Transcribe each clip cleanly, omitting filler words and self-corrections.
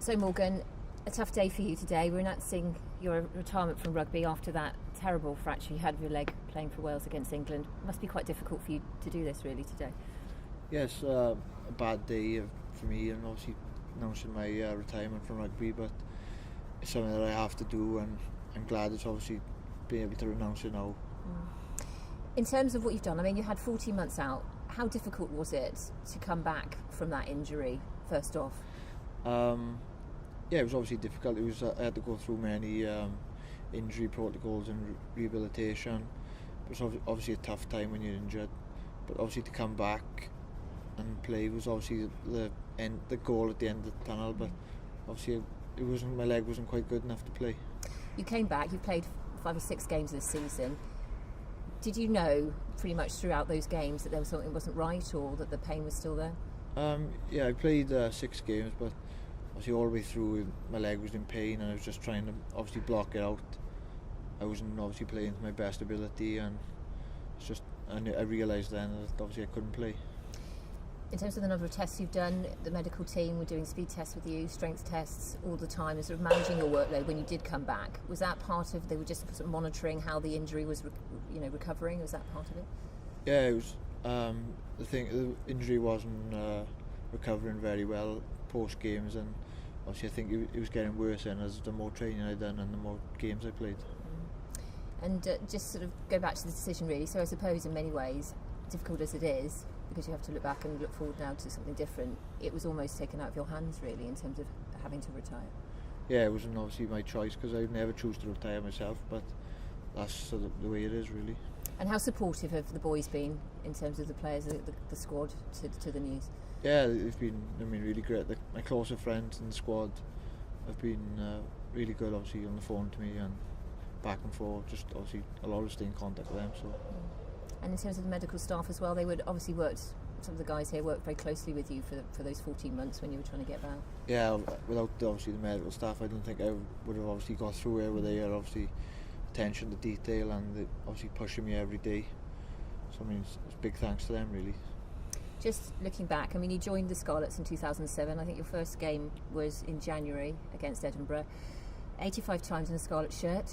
So Morgan, a tough day for you today. We're announcing your retirement from rugby after that terrible fracture you had of your leg playing for Wales against England. It must be quite difficult for you to do this really today. Yes, a bad day for me, and obviously announcing my retirement from rugby, but it's something that I have to do, and I'm glad it's obviously being able to announce it now. In terms of what you've done, I mean, you had 14 months out. How difficult was it to come back from that injury, first off? Yeah, it was obviously difficult. I had to go through many injury protocols and rehabilitation. It was obviously a tough time when you're injured, but obviously to come back and play was obviously the goal at the end of the tunnel. But obviously my leg wasn't quite good enough to play. You came back. You played 5 or 6 games this season. Did you know pretty much throughout those games that there was something wasn't right, or that the pain was still there? Yeah, I played 6 games, but obviously all the way through my leg was in pain, and I was just trying to obviously block it out. I wasn't obviously playing to my best ability, and it's just I realised then that obviously I couldn't play. In terms of the number of tests you've done, the medical team were doing speed tests with you, strength tests all the time, and sort of managing your workload when you did come back. Was that part of, they were just sort of monitoring how the injury was recovering? Was that part of it? Yeah, it was. The injury wasn't recovering very well post games, and obviously I think it was getting worse then as the more training I'd done and the more games I played. And just sort of go back to the decision really, so I suppose in many ways, difficult as it is, because you have to look back and look forward now to something different, it was almost taken out of your hands really in terms of having to retire. Yeah, it wasn't obviously my choice, because I would never choose to retire myself, but that's sort of the way it is really. And how supportive have the boys been in terms of the players, the squad, to the news? Yeah, they've been really great. My closer friends in the squad have been really good, obviously on the phone to me and back and forth. Just obviously I'll always stay in contact with them. So. And in terms of the medical staff as well, they would obviously some of the guys here worked very closely with you for those 14 months when you were trying to get back. Yeah, without obviously the medical staff, I don't think I would have obviously got through here. Where they are obviously attention to detail, and obviously pushing me every day. So I mean, it's big thanks to them really. Just looking back, I mean, you joined the Scarlets in 2007. I think your first game was in January against Edinburgh. 85 times in a Scarlet shirt,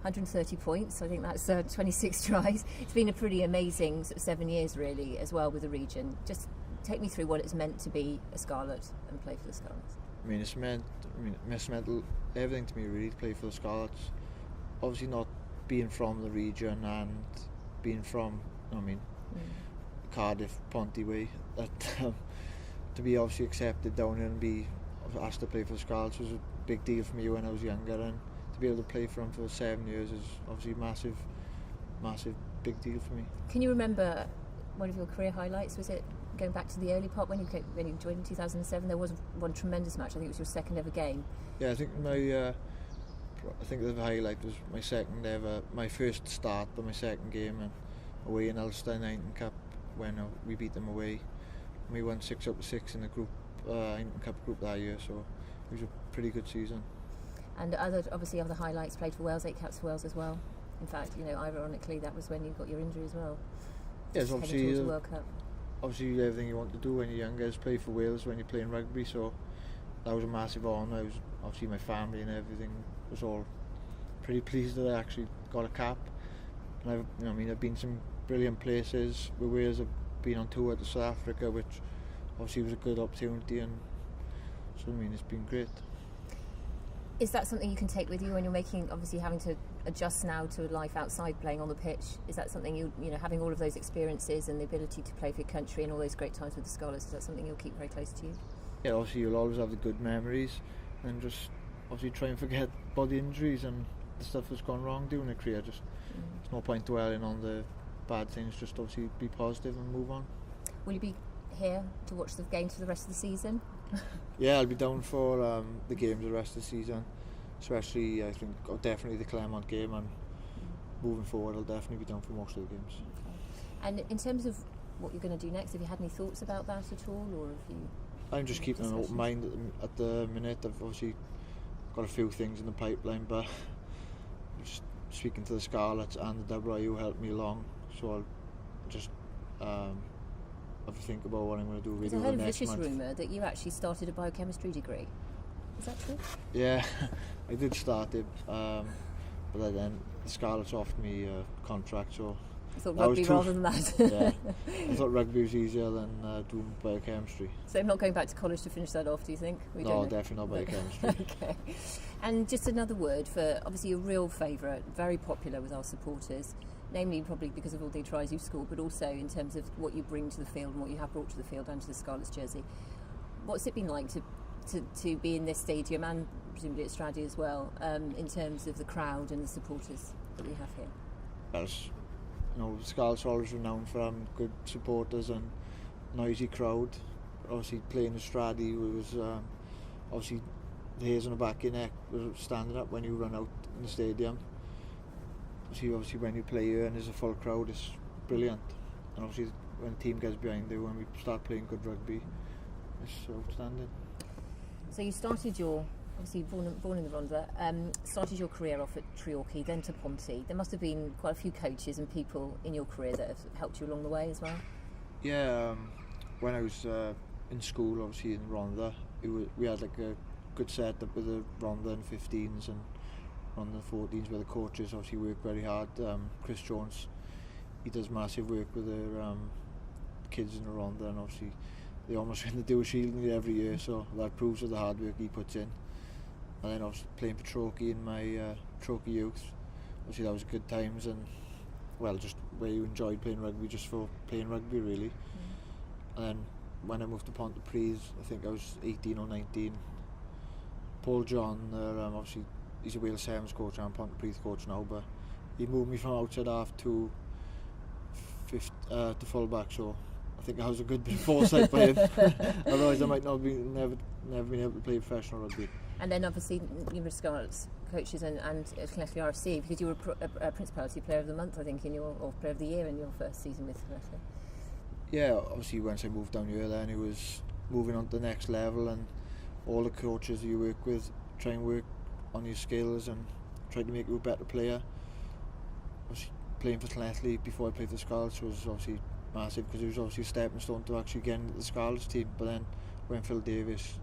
130 points. I think that's 26 tries. It's been a pretty amazing sort of 7 years really as well with the region. Just take me through what it's meant to be a Scarlet and play for the Scarlets. I mean, it's meant everything to me really to play for the Scarlets. Obviously not being from the region and being from, Cardiff, Ponty way, that to be obviously accepted down here and be asked to play for the Scarlets was a big deal for me when I was younger, and to be able to play for them for 7 years is obviously massive big deal for me. Can you remember one of your career highlights? Was it going back to the early part when you joined in 2007? There was one tremendous match. I think it was your second ever game. Yeah, I think the highlight was my first start, but my second game and away in Ulster 19 Cup when we beat them away. And we won 6 out of 6 in the group, Cup group that year, so it was a pretty good season. And other highlights, played for Wales, 8 caps for Wales as well. In fact, ironically, that was when you got your injury as well. Yes, obviously, the World Cup. Obviously, everything you want to do when you're younger is play for Wales when you're playing rugby. So that was a massive honour. Obviously my family and everything was all pretty pleased that I actually got a cap. And I've been some brilliant places with Wales. I've been on tour to South Africa, which obviously was a good opportunity, and so it's been great. Is that something you can take with you when you're having to adjust now to a life outside playing on the pitch? Is that something having all of those experiences and the ability to play for your country and all those great times with the Scarlets, is that something you'll keep very close to you? Yeah, obviously you'll always have the good memories, and just obviously try and forget body injuries and the stuff that's gone wrong during a career. There's no point dwelling on the bad things, just obviously be positive and move on. Will you be here to watch the games for the rest of the season? Yeah, I'll be down for the games the rest of the season, especially I think definitely the Claremont game, and moving forward I'll definitely be down for most of the games. Okay. And in terms of what you're going to do next, have you had any thoughts about that at all, or have you? I'm just keeping an open mind at the minute. I've obviously got a few things in the pipeline, but just speaking to the Scarlets and the WRU helped me along, so I'll just have to think about what I'm going to do. Really, I heard a vicious rumour that you actually started a biochemistry degree. Is that true? Yeah, I did start it, but then the Scarlets offered me a contract, so I thought that rugby was rather than that. Yeah, I thought rugby was easier than doing biochemistry. So not going back to college to finish that off, do you think? No, definitely not biochemistry. Okay. And just another word for, obviously, a real favourite, very popular with our supporters, namely probably because of all the tries you've scored, but also in terms of what you bring to the field and what you have brought to the field and to the Scarlets jersey. What's it been like to be in this stadium, and presumably at Stradey as well, in terms of the crowd and the supporters that we have here? Well, Scarlets are always renowned for having good supporters and noisy crowd. Obviously playing at Stradey was obviously the hairs on the back of your neck was standing up when you run out in the stadium. Obviously when you play here and there's a full crowd, it's brilliant. And obviously when the team gets behind you, when we start playing good rugby, it's outstanding. So you started your, obviously born in the Rhondda, started your career off at Treorchy, then to Ponty. There must have been quite a few coaches and people in your career that have helped you along the way as well. Yeah, when I was in school, obviously in Rhondda, we had like a good setup with the Rhondda and 15s and Rhondda 14s where the coaches obviously work very hard. Chris Jones, he does massive work with the kids in the Rhondda, and obviously they almost win the dual shield every year, so that proves of the hard work he puts in. And then obviously playing for Trochee in my Trochee youth, obviously that was good times, and well, just where you enjoyed playing rugby just for playing rugby really. And then when I moved to Pontypridd, I think I was 18 or 19, Paul John, obviously he's a Wales Sevens coach, I'm Pontypridd coach now, but he moved me from outside half to full-back, so I think that was a good bit of foresight by him. Otherwise I might not be never been able to play professional rugby. And then obviously numerous Scarlets coaches and Llanelli RFC, because you were a Principality Player of the Month, I think, or Player of the Year in your first season with Llanelli. Yeah, obviously once I moved down here then it was moving on to the next level, and all the coaches you work with try and work on your skills and try to make you a better player. Obviously playing for Llanelli before I played for the Scarlets was obviously massive, because it was obviously a stepping stone to actually getting into the Scarlets team. But then when Phil Davis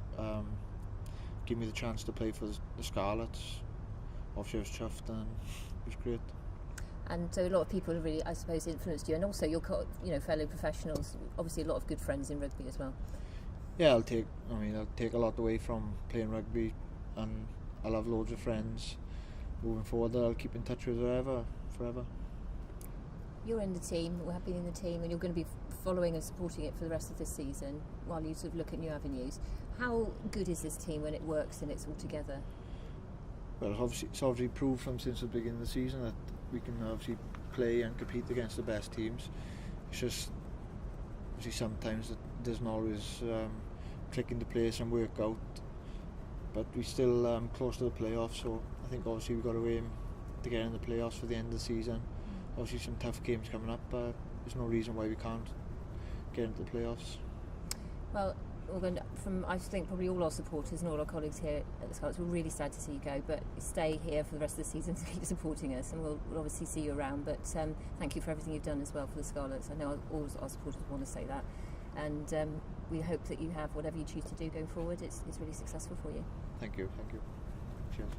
gave me the chance to play for the Scarlets, obviously I was chuffed and it was great. And so a lot of people have really, I suppose, influenced you, and also your fellow professionals, obviously a lot of good friends in rugby as well. Yeah, I'll take a lot away from playing rugby, and I'll have loads of friends moving forward that I'll keep in touch with forever. You're in the team, we have been in the team, and you're going to be following and supporting it for the rest of this season while you sort of look at new avenues. How good is this team when it works and it's all together? Well, it's obviously proved since the beginning of the season that we can obviously play and compete against the best teams. It's just obviously sometimes it doesn't always click into place and work out, but we're still close to the playoffs, so I think obviously we've got to aim to get in the playoffs for the end of the season. Obviously some tough games coming up, but there's no reason why we can't get into the playoffs. Well, I think probably all our supporters and all our colleagues here at the Scarlets, we're really sad to see you go, but stay here for the rest of the season to keep supporting us, and we'll obviously see you around. But thank you for everything you've done as well for the Scarlets. I know all our supporters want to say that, and we hope that you have whatever you choose to do going forward, it's really successful for you. Thank you. Cheers.